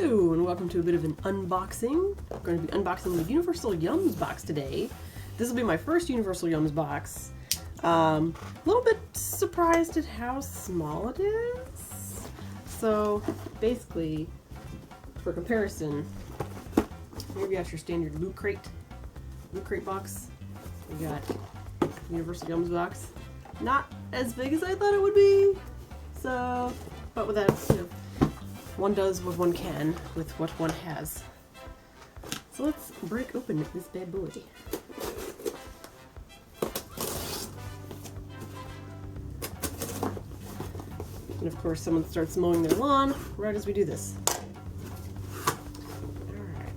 Hello and welcome to a bit of an unboxing. I'm going to be unboxing the Universal Yums box today. This will be my first Universal Yums box. A little bit surprised at how small it is. So basically, for comparison, here we got your standard Loot Crate box. We got Universal Yums box. Not as big as I thought it would be. So, but with that, you know, one does what one can with what one has. So let's break open this bad boy. And of course someone starts mowing their lawn right as we do this. Alright.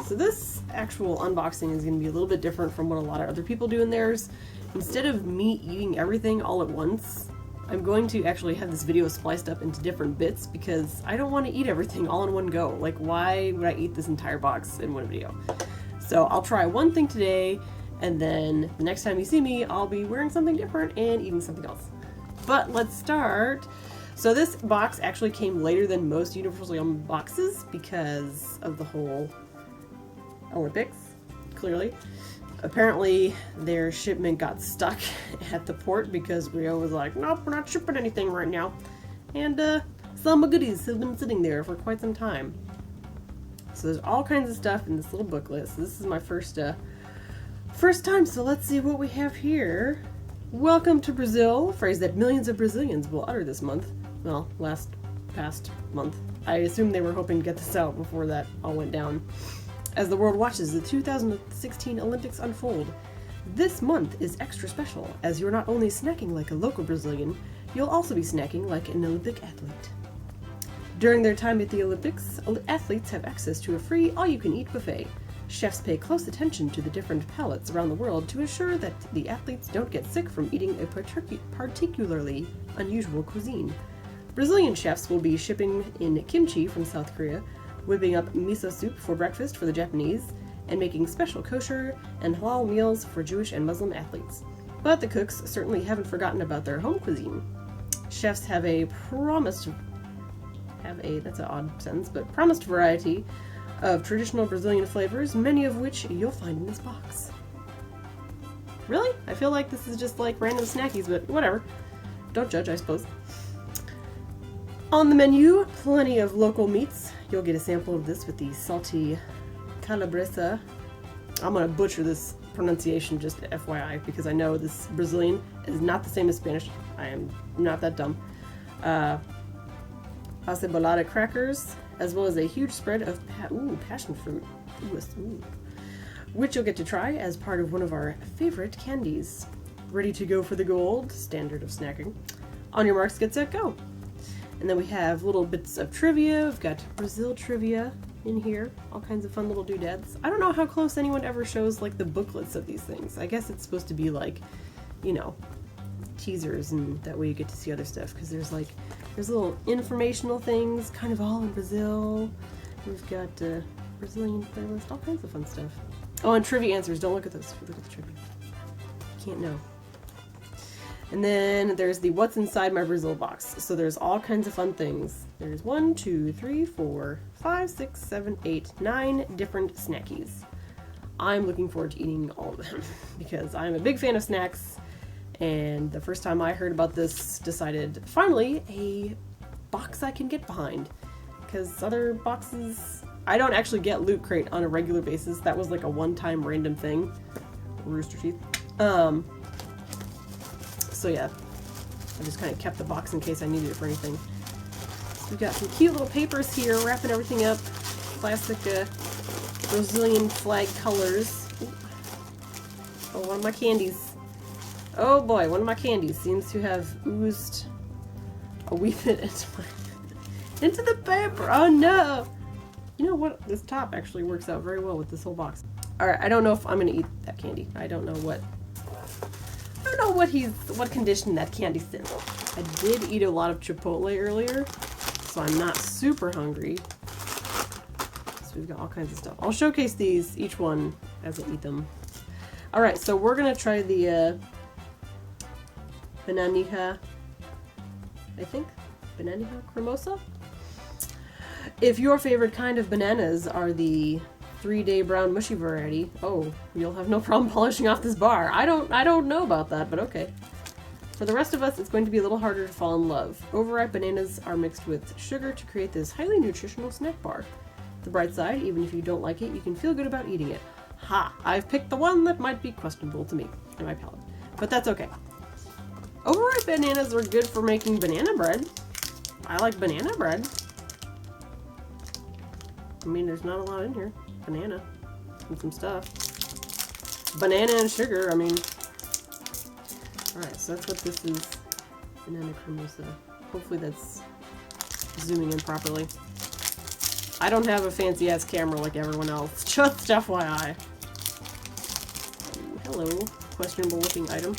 So this actual unboxing is going to be a little bit different from what a lot of other people do in theirs. Instead of me eating everything all at once, I'm going to actually have this video spliced up into different bits because I don't want to eat everything all in one go. Like, why would I eat this entire box in one video? So I'll try one thing today, and then the next time you see me, I'll be wearing something different and eating something else. But let's start. So this box actually came later than most Universal Yum boxes because of the whole Olympics, clearly. Apparently, their shipment got stuck at the port because Rio was like, nope, we're not shipping anything right now. And some goodies have been sitting there for quite some time. So there's all kinds of stuff in this little booklet. So this is my first time, so let's see what we have here. Welcome to Brazil, a phrase that millions of Brazilians will utter this month. Well, past month. I assume they were hoping to get this out before that all went down. As the world watches the 2016 Olympics unfold, this month is extra special as you're not only snacking like a local Brazilian, you'll also be snacking like an Olympic athlete. During their time at the Olympics, athletes have access to a free all-you-can-eat buffet. Chefs pay close attention to the different palates around the world to ensure that the athletes don't get sick from eating a particularly unusual cuisine. Brazilian chefs will be shipping in kimchi from South Korea, whipping up miso soup for breakfast for the Japanese, and making special kosher and halal meals for Jewish and Muslim athletes. But the cooks certainly haven't forgotten about their home cuisine. Chefs have promised variety of traditional Brazilian flavors, many of which you'll find in this box. Really? I feel like this is just like random snackies, but whatever. Don't judge, I suppose. On the menu, plenty of local meats. You'll get a sample of this with the salty calabresa. I'm going to butcher this pronunciation, just FYI, because I know this Brazilian is not the same as Spanish. I am not that dumb. Acebolada crackers, as well as a huge spread of passion fruit, which you'll get to try as part of one of our favorite candies. Ready to go for the gold, standard of snacking. On your marks, get set, go! And then we have little bits of trivia. We've got Brazil trivia in here. All kinds of fun little doodads. I don't know how close anyone ever shows like the booklets of these things. I guess it's supposed to be like, you know, teasers, and that way you get to see other stuff. Because there's little informational things, kind of all in Brazil. We've got Brazilian playlist, all kinds of fun stuff. Oh, and trivia answers. Don't look at those. Look at the trivia. You can't know. And then there's the What's Inside My Brazil box. So there's all kinds of fun things. There's 1, 2, 3, 4, 5, 6, 7, 8, 9 different snackies. I'm looking forward to eating all of them because I'm a big fan of snacks. And the first time I heard about this, decided, finally, a box I can get behind. Because other boxes, I don't actually get Loot Crate on a regular basis. That was like a one-time random thing. Rooster teeth. So yeah, I just kind of kept the box in case I needed it for anything. So we've got some cute little papers here, wrapping everything up. Classic Brazilian flag colors. Ooh. Oh, one of my candies. Oh boy, one of my candies seems to have oozed a wee bit into the paper. Oh no! You know what? This top actually works out very well with this whole box. Alright, I don't know if I'm going to eat that candy. I don't know what condition that candy's in. I did eat a lot of Chipotle earlier, so I'm not super hungry. So we've got all kinds of stuff. I'll showcase these, each one, as I eat them. Alright, so we're gonna try the Bananinha, I think? Bananinha Cremosa? If your favorite kind of bananas are the 3-day brown mushy variety, oh, you'll have no problem polishing off this bar. I don't know about that, but okay. For the rest of us, it's going to be a little harder to fall in love. Overripe bananas are mixed with sugar to create this highly nutritional snack bar. The bright side, even if you don't like it, you can feel good about eating it. Ha! I've picked the one that might be questionable to me and my palate. But that's okay. Overripe bananas are good for making banana bread. I like banana bread. I mean, there's not a lot in here. Banana and some stuff. Banana and sugar, I mean. Alright, so that's what this is. Banana Cremosa. Hopefully that's zooming in properly. I don't have a fancy ass camera like everyone else. Just FYI. Ooh, hello. Questionable looking item.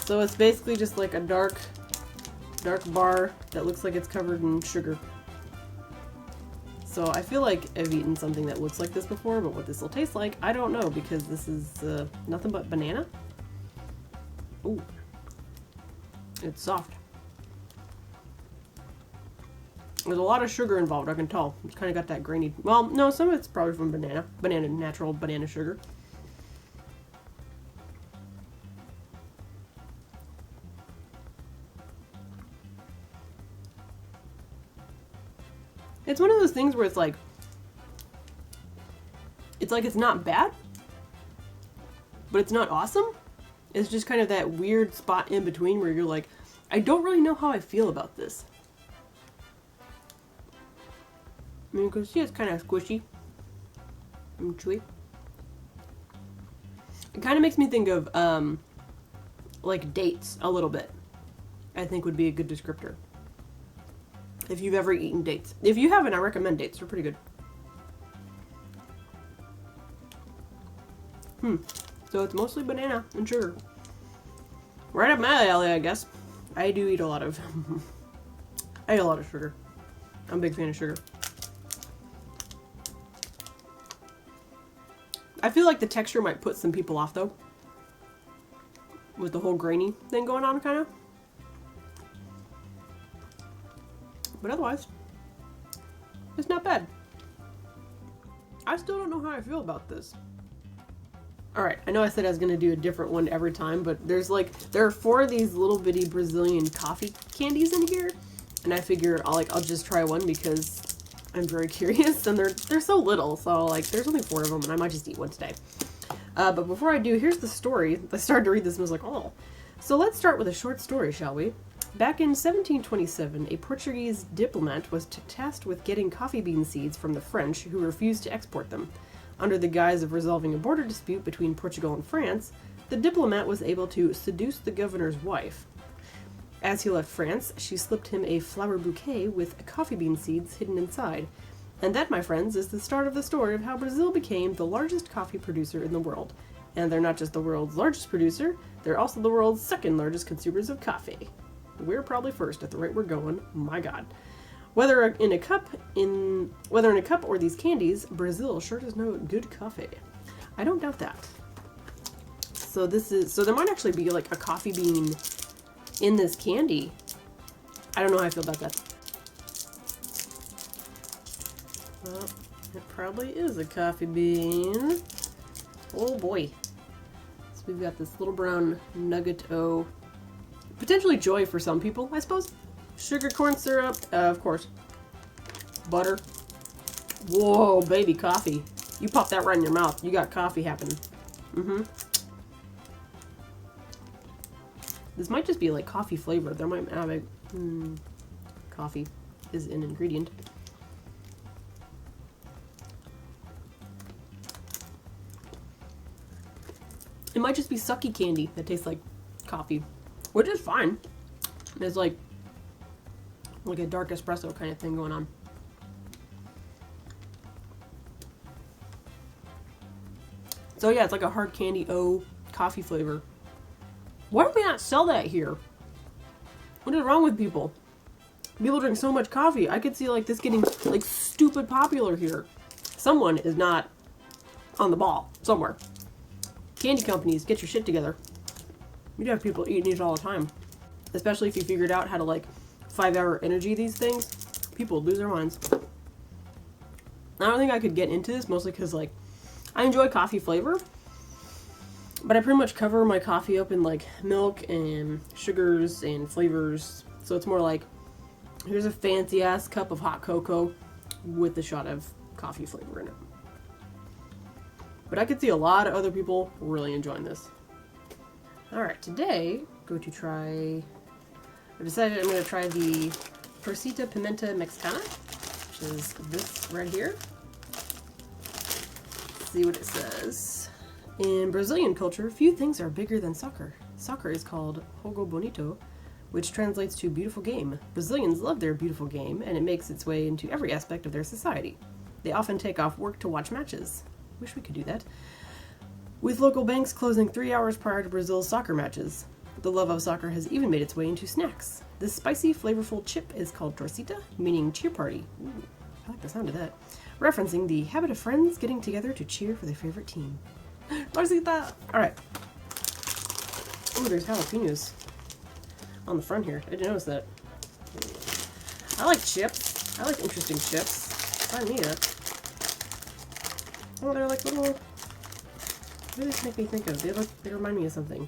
So it's basically just like a dark bar that looks like it's covered in sugar. So I feel like I've eaten something that looks like this before, but what this will taste like, I don't know, because this is nothing but banana. Ooh. It's soft. There's a lot of sugar involved, I can tell. It's kind of got that grainy... Well, no, some of it's probably from banana. Natural banana sugar. It's one of those things where it's like it's not bad, but it's not awesome. It's just kind of that weird spot in between where you're like, I don't really know how I feel about this. I mean, because yeah, it's kind of squishy and chewy. It kind of makes me think of like dates a little bit. I think would be a good descriptor. If you've ever eaten dates. If you haven't, I recommend dates. They're pretty good. So it's mostly banana and sugar. Right up my alley, I guess. I do eat a lot of... I eat a lot of sugar. I'm a big fan of sugar. I feel like the texture might put some people off, though. With the whole grainy thing going on, kind of. But otherwise, it's not bad. I still don't know how I feel about this. Alright, I know I said I was going to do a different one every time, but there are 4 of these little bitty Brazilian coffee candies in here. And I figure I'll just try one because I'm very curious, and they're so little, so like there's only 4 of them, and I might just eat one today. But before I do, here's the story. I started to read this and was like, oh. So let's start with a short story, shall we? Back in 1727, a Portuguese diplomat was tasked with getting coffee bean seeds from the French, who refused to export them. Under the guise of resolving a border dispute between Portugal and France, the diplomat was able to seduce the governor's wife. As he left France, she slipped him a flower bouquet with coffee bean seeds hidden inside. And that, my friends, is the start of the story of how Brazil became the largest coffee producer in the world. And they're not just the world's largest producer, they're also the world's second largest consumers of coffee. We're probably first at the rate we're going. My God. Whether in a cup or these candies, Brazil sure does know good coffee. I don't doubt that. So there might actually be like a coffee bean in this candy. I don't know how I feel about that. Well, it probably is a coffee bean. Oh boy. So we've got this little brown nugget-o. Potentially joy for some people, I suppose. Sugar, corn syrup, of course. Butter. Whoa, baby, coffee. You pop that right in your mouth. You got coffee happening. This might just be like coffee flavor. There might have a... coffee is an ingredient. It might just be sucky candy that tastes like coffee. Which is fine. There's like a dark espresso kind of thing going on. So yeah, it's like a hard candy coffee flavor. Why do we not sell that here? What is wrong with people? People drink so much coffee. I could see like this getting like stupid popular here. Someone is not on the ball somewhere. Candy companies, get your shit together. You'd have people eating these all the time. Especially if you figured out how to like 5-hour energy, these things, people lose their minds. I don't think I could get into this, mostly because, like, I enjoy coffee flavor, but I pretty much cover my coffee up in, like, milk and sugars and flavors. So it's more like, here's a fancy-ass cup of hot cocoa with a shot of coffee flavor in it. But I could see a lot of other people really enjoying this. Alright, today, I decided I'm going to try the Torcida Pimenta Mexicana, which is this right here. Let's see what it says. In Brazilian culture, few things are bigger than soccer. Soccer is called jogo bonito, which translates to beautiful game. Brazilians love their beautiful game, and it makes its way into every aspect of their society. They often take off work to watch matches. Wish we could do that. With local banks closing 3 hours prior to Brazil's soccer matches. The love of soccer has even made its way into snacks. This spicy, flavorful chip is called torcida, meaning cheer party. Ooh, I like the sound of that. Referencing the habit of friends getting together to cheer for their favorite team. Torcida! Alright. Ooh, there's jalapenos on the front here. I didn't notice that. I like chips. I like interesting chips. Sign me up. Oh, they're like little... What do they make me think of? They remind me of something.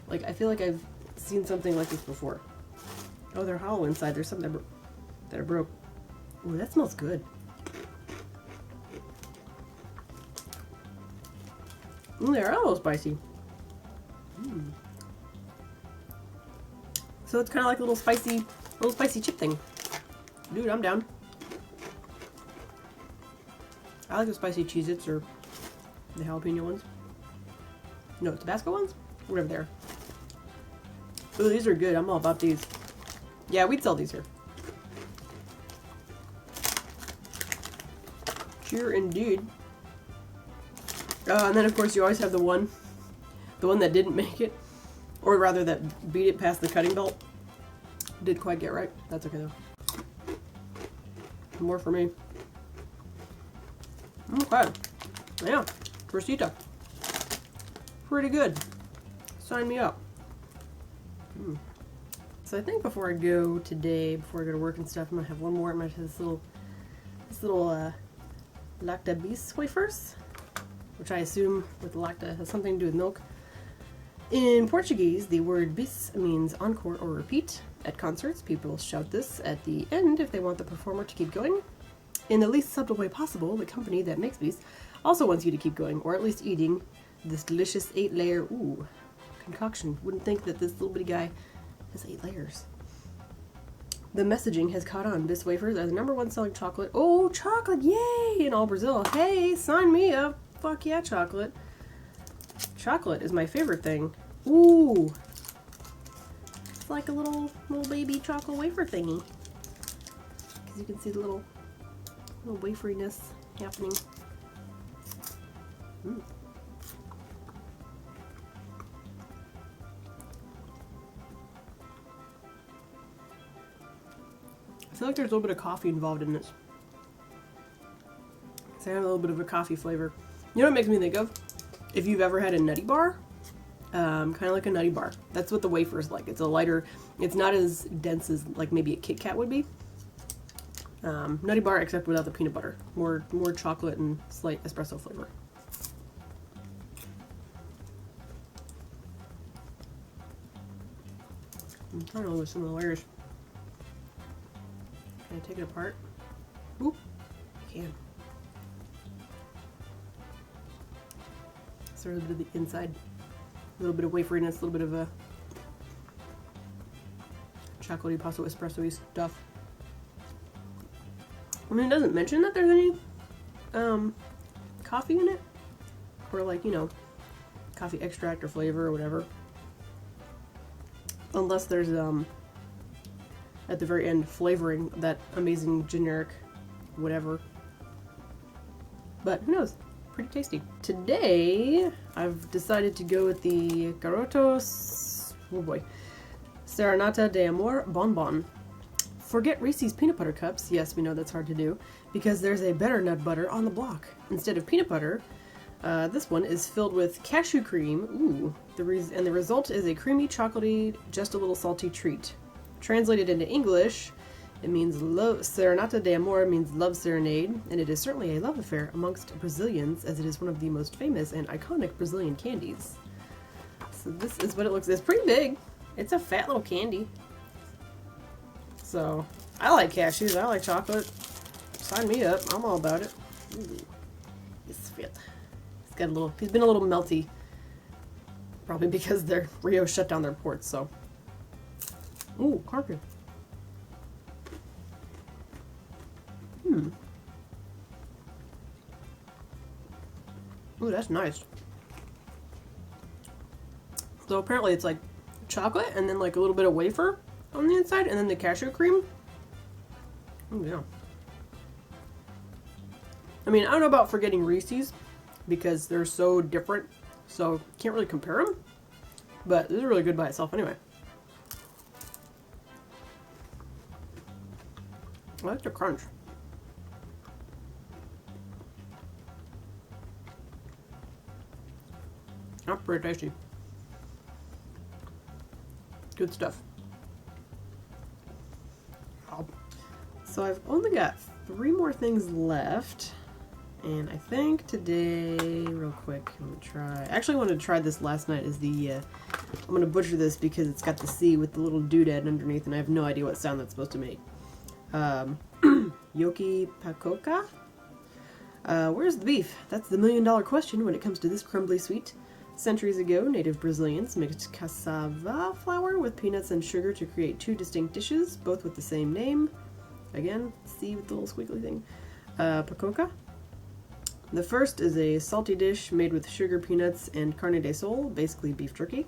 Like, I feel like I've seen something like this before. Oh, they're hollow inside. There's something that are broke. Ooh, that smells good. Ooh, they're a little spicy. Mm. So it's kind of like a little spicy chip thing. Dude, I'm down. I like the spicy Cheez-Its or the jalapeno ones. No, Tabasco ones? Whatever they are. Ooh, these are good. I'm all about these. Yeah, we'd sell these here. Sure indeed. And then of course you always have the one that didn't make it. Or rather that beat it past the cutting belt. Didn't quite get right. That's okay though. More for me. Okay. Yeah. Torcida. Pretty good. Sign me up. So I think before I go today, before I go to work and stuff, I'm gonna have one more. I'm gonna have this little Lacta Bis Wafers, which I assume with lacta has something to do with milk. In Portuguese, the word bis means encore or repeat. At concerts, people shout this at the end if they want the performer to keep going. In the least subtle way possible, the company that makes bis also wants you to keep going, or at least eating this delicious 8-layer concoction. Wouldn't think that this little bitty guy has 8 layers. The messaging has caught on. Bis wafers are the #1 selling chocolate. Oh, chocolate! Yay! In all Brazil. Hey, sign me up! Fuck yeah, chocolate. Chocolate is my favorite thing. Ooh! It's like a little baby chocolate wafer thingy. Because you can see the little waferiness happening. Mm. I feel like there's a little bit of coffee involved in this. So I have a little bit of a coffee flavor. You know what it makes me think of? If you've ever had a nutty bar, kind of like a nutty bar. That's what the wafer is like. It's a lighter, it's not as dense as like maybe a Kit Kat would be. Nutty bar except without the peanut butter. More chocolate and slight espresso flavor. I'm trying to look at some of the layers. Can I take it apart? Ooh, I can. So a little bit of the inside. A little bit of waferiness, a little bit of a chocolatey, possible espresso-y stuff. I mean, it doesn't mention that there's any coffee in it. Or like, you know, coffee extract or flavor or whatever. Unless there's, at the very end, flavoring, that amazing generic whatever. But who knows? Pretty tasty. Today, I've decided to go with the Garoto, oh boy, Serenata de Amor bonbon. Forget Reese's peanut butter cups. Yes, we know that's hard to do, because there's a better nut butter on the block. Instead of peanut butter, this one is filled with cashew cream. Ooh, and the result is a creamy, chocolatey, just a little salty treat. Translated into English, it means Serenata de Amor means love serenade, and it is certainly a love affair amongst Brazilians, as it is one of the most famous and iconic Brazilian candies. So this is what it looks like. It's pretty big. It's a fat little candy. So, I like cashews. I like chocolate. Sign me up. I'm all about it. Ooh, it's fit. It's got a little, he's been a little melty. Probably because Rio shut down their ports, so. Ooh, carpet. Ooh, that's nice. So apparently it's like chocolate and then like a little bit of wafer on the inside and then the cashew cream. Oh yeah. I mean, I don't know about forgetting Reese's because they're so different, so can't really compare them. But this is really good by itself anyway. I like the crunch. That's pretty tasty. Good stuff. So I've only got 3 more things left. And I think today, real quick, I'm gonna try. Actually, I wanted to try this last night. Is the I'm gonna butcher this because it's got the C with the little doodad underneath, and I have no idea what sound that's supposed to make. Yoki Paçoca. Where's the beef? That's the $1,000,000 question when it comes to this crumbly sweet. Centuries ago, native Brazilians mixed cassava flour with peanuts and sugar to create 2 distinct dishes, both with the same name. Again, C with the little squiggly thing. Paçoca. The first is a salty dish made with sugar, peanuts, and carne de sol, basically beef jerky.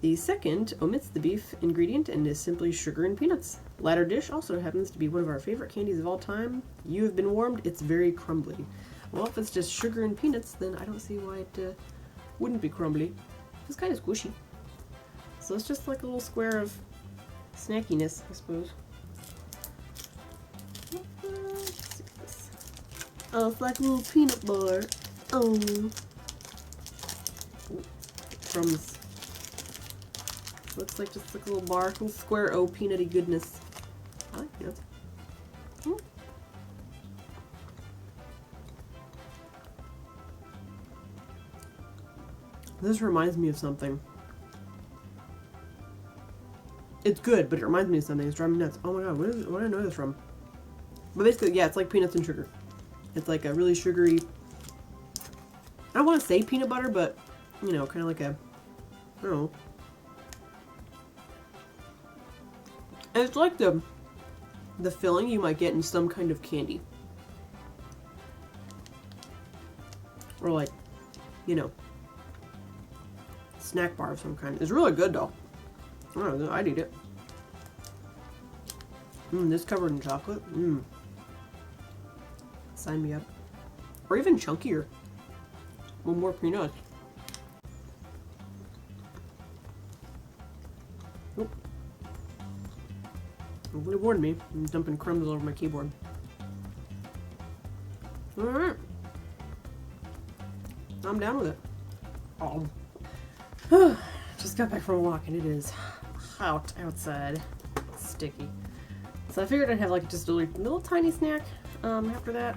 The second omits the beef ingredient and is simply sugar and peanuts. Latter dish also happens to be one of our favorite candies of all time. You have been warmed, it's very crumbly. Well, if it's just sugar and peanuts, then I don't see why it wouldn't be crumbly. It's kind of squishy. So it's just like a little square of snackiness, I suppose. Oh, it's like a little peanut bar. Oh. Crumbs. Looks like just like a little bar. Little square O peanutty goodness. I like peanuts. This reminds me of something. It's good, but it reminds me of something. It's driving me nuts. Oh my god, where did I know this from? But basically, yeah, it's like peanuts and sugar. It's like a really sugary, I don't want to say peanut butter, but, you know, kind of like a, I don't know. And it's like the filling you might get in some kind of candy. Or like, you know, snack bar of some kind. It's really good though. I don't know, I'd eat it. This covered in chocolate. Sign me up. Or even chunkier. One more peanuts. Oh. It really warned me. I'm dumping crumbs all over my keyboard. Alright. I'm down with it. Oh. Just got back from a walk and it is hot outside. It's sticky. So I figured I'd have like just a little tiny snack after that.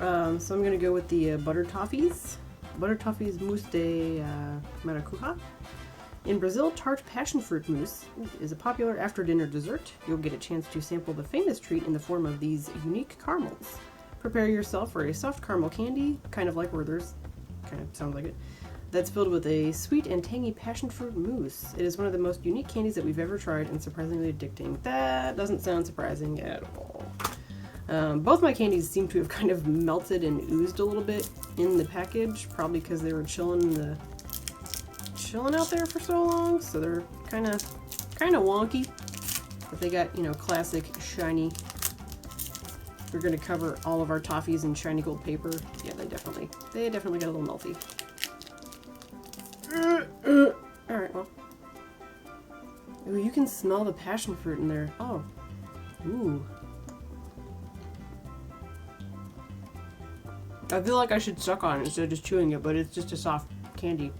So I'm gonna go with the butter toffees. Butter toffees mousse de Maracujá. In Brazil, tart passion fruit mousse is a popular after-dinner dessert. You'll get a chance to sample the famous treat in the form of these unique caramels. Prepare yourself for a soft caramel candy, kind of like Werther's, kind of sounds like it, that's filled with a sweet and tangy passion fruit mousse. It is one of the most unique candies that we've ever tried and surprisingly addicting. That doesn't sound surprising at all. Both my candies seem to have kind of melted and oozed a little bit in the package, probably because they were chilling out there for so long, so they're kind of wonky. But they got, you know, classic shiny. We're gonna cover all of our toffees in shiny gold paper. Yeah, they definitely got a little melty. All right, well. Ooh, you can smell the passion fruit in there. Oh, ooh. I feel like I should suck on it instead of just chewing it, but it's just a soft candy.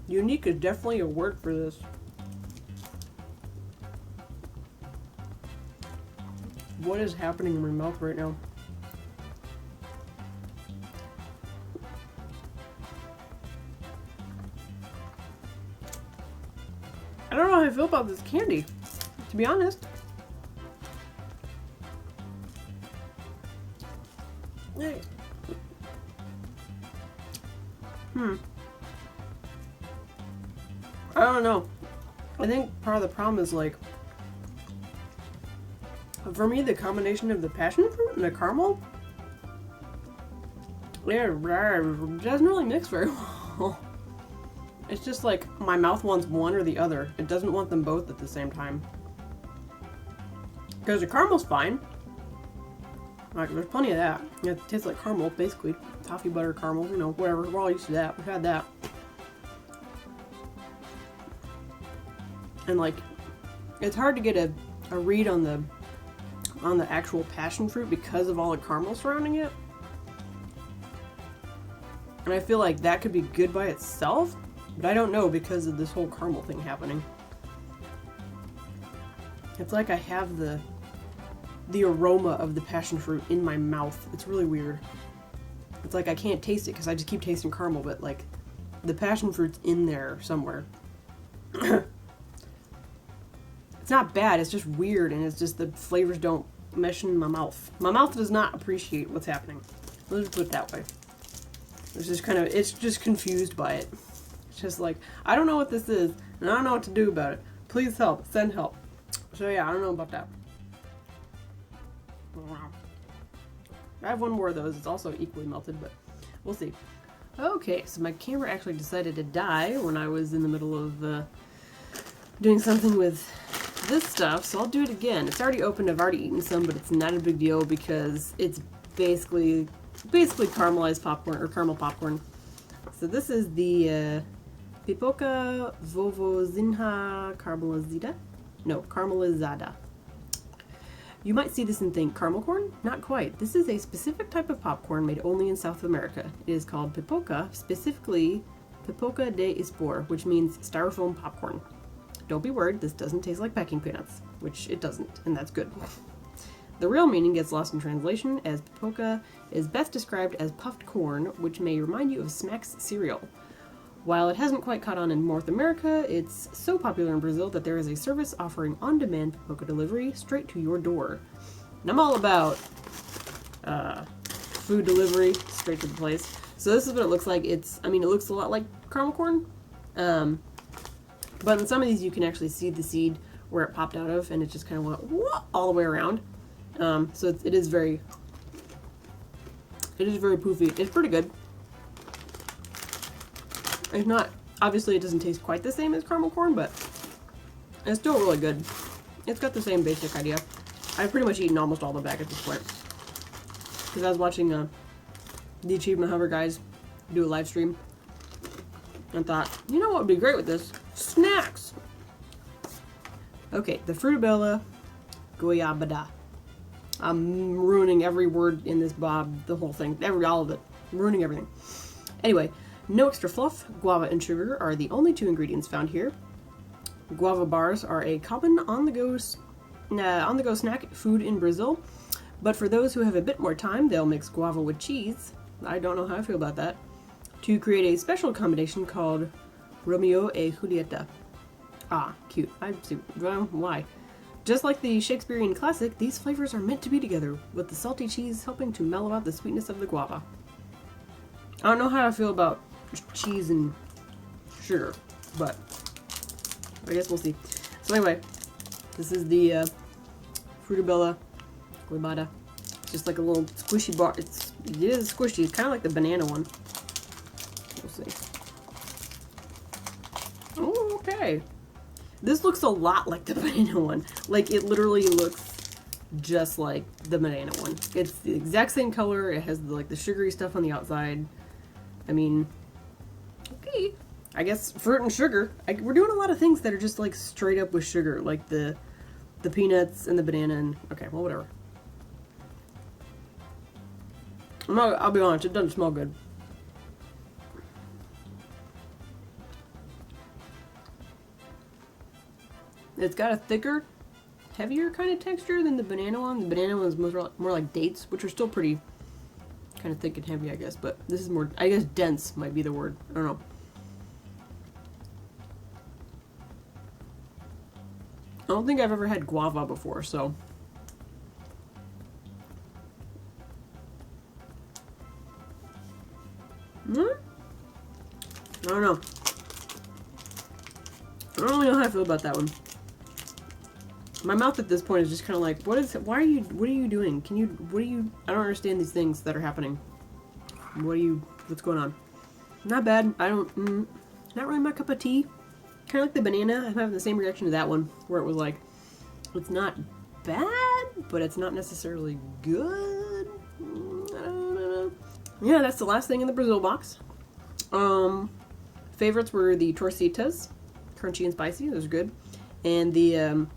Unique is definitely a word for this. What is happening in my mouth right now? I don't know how I feel about this candy, to be honest. Hey. I don't know. I think part of the problem is like, for me, the combination of the passion fruit and the caramel, yeah, it doesn't really mix very well. It's just like my mouth wants one or the other. It doesn't want them both at the same time. Because the caramel's fine. Like, there's plenty of that. Yeah, it tastes like caramel, basically. Toffee butter caramel, you know, whatever. We're all used to that. We've had that. And like, it's hard to get a read on the actual passion fruit because of all the caramel surrounding it. And I feel like that could be good by itself, but I don't know because of this whole caramel thing happening. It's like I have the aroma of the passion fruit in my mouth. It's really weird. It's like I can't taste it because I just keep tasting caramel, but like the passion fruit's in there somewhere. It's not bad, it's just weird, and it's just the flavors don't mesh in my mouth. My mouth does not appreciate what's happening. Let's just put it that way. It's just confused by it. It's just like, I don't know what this is, and I don't know what to do about it. Please help, send help. So yeah, I don't know about that. I have one more of those. It's also equally melted, but we'll see. Okay, so my camera actually decided to die when I was in the middle of doing something with this stuff, so I'll do it again. It's already opened. I've already eaten some, but it's not a big deal because it's basically caramelized popcorn, or caramel popcorn. So this is the Pipoca Vovozinha Caramelizada. No, Caramelizada. You might see this and think, caramel corn? Not quite. This is a specific type of popcorn made only in South America. It is called pipoca, specifically Pipoca de Espor, which means styrofoam popcorn. Don't be worried, this doesn't taste like packing peanuts, which it doesn't, and that's good. The real meaning gets lost in translation, as pipoca is best described as puffed corn, which may remind you of Smacks cereal. While it hasn't quite caught on in North America, it's so popular in Brazil that there is a service offering on-demand pipoca delivery straight to your door. And I'm all about food delivery straight to the place. So this is what it looks like. It looks a lot like caramel corn. But in some of these you can actually see the seed where it popped out of, and it just kind of went all the way around. So it is very poofy. It's pretty good. It's not, obviously it doesn't taste quite the same as caramel corn, but it's still really good. It's got the same basic idea. I've pretty much eaten almost all the bag at this point. Because I was watching the Achievement Hunter guys do a live stream and thought, you know what would be great with this? Snacks! Okay, the Frutabella Golabada. I'm ruining every word in this the whole thing, all of it. I'm ruining everything. Anyway, no extra fluff, guava and sugar are the only two ingredients found here. Guava bars are a common on-the-go snack food in Brazil, but for those who have a bit more time, they'll mix guava with cheese. I don't know how I feel about that. To create a special combination called Romeo e Julieta. Ah, cute. I see. Well, why? Just like the Shakespearean classic, these flavors are meant to be together, with the salty cheese helping to mellow out the sweetness of the guava. I don't know how I feel about cheese and sugar, but I guess we'll see. So anyway, this is the Frutabella Golabada. Just like a little squishy bar. It is squishy. It's kind of like the banana one. We'll see. Oh, okay. This looks a lot like the banana one. Like, it literally looks just like the banana one. It's the exact same color. It has the sugary stuff on the outside. I mean, okay. I guess fruit and sugar. We're doing a lot of things that are just like straight up with sugar, like the peanuts and the banana and okay, well, whatever. I'll be honest, it doesn't smell good. It's got a thicker, heavier kind of texture than the banana one. The banana one is more like dates, which are still pretty kind of thick and heavy, I guess. But this is more, I guess dense might be the word. I don't know. I don't think I've ever had guava before, so. I don't know. I don't really know how I feel about that one. My mouth at this point is just kind of like, what are you doing? I don't understand these things that are happening. What's going on? Not bad. Not really my cup of tea. Kind of like the banana. I'm having the same reaction to that one, where it was like, it's not bad, but it's not necessarily good. I don't know. Yeah, that's the last thing in the Brazil box. Favorites were the torcitas, crunchy and spicy. Those are good, and the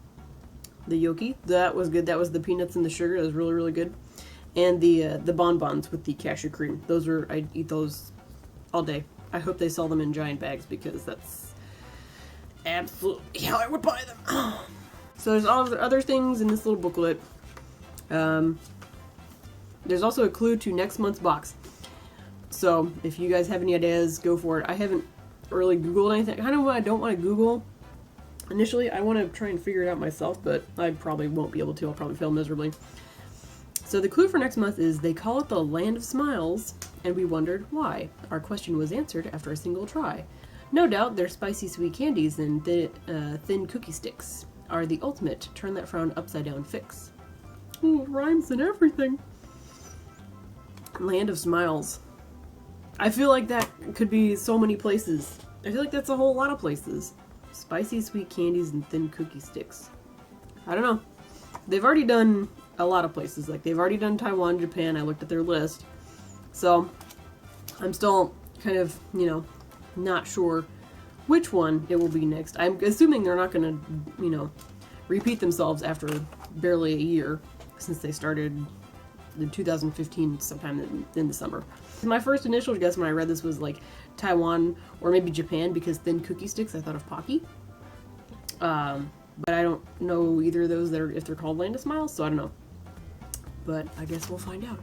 Yoki, that was good. That was the peanuts and the sugar. That was really, really good. And the bonbons with the cashew cream. I'd eat those all day. I hope they sell them in giant bags because that's absolutely how I would buy them. So there's all the other things in this little booklet. There's also a clue to next month's box. So if you guys have any ideas, go for it. I haven't really Googled anything. Kind of what I don't want to Google. Initially, I want to try and figure it out myself, but I probably won't be able to. I'll probably fail miserably. So the clue for next month is they call it the Land of Smiles, and we wondered why. Our question was answered after a single try. No doubt their spicy sweet candies and thin cookie sticks are the ultimate turn that frown upside down fix. Ooh, rhymes and everything. Land of Smiles. I feel like that could be so many places. I feel like that's a whole lot of places. Spicy sweet candies and thin cookie sticks. I don't know. They've already done a lot of places. Like, they've already done Taiwan, Japan. I looked at their list. So, I'm still kind of, not sure which one it will be next. I'm assuming they're not going to, repeat themselves after barely a year since they started in 2015 sometime in the summer. My first initial guess when I read this was like Taiwan or maybe Japan, because thin cookie sticks, I thought of Pocky. But I don't know either of those if they're called Land of Smiles, so I don't know. But I guess we'll find out.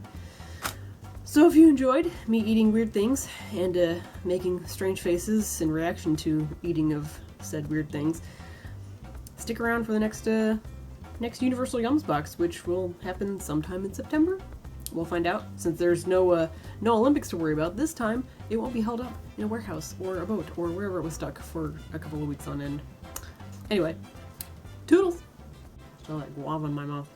So if you enjoyed me eating weird things and making strange faces in reaction to eating of said weird things, stick around for the next Universal Yums box, which will happen sometime in September. We'll find out. Since there's no Olympics to worry about this time, it won't be held up in a warehouse or a boat or wherever it was stuck for a couple of weeks on end. Anyway, toodles! I like guava in my mouth.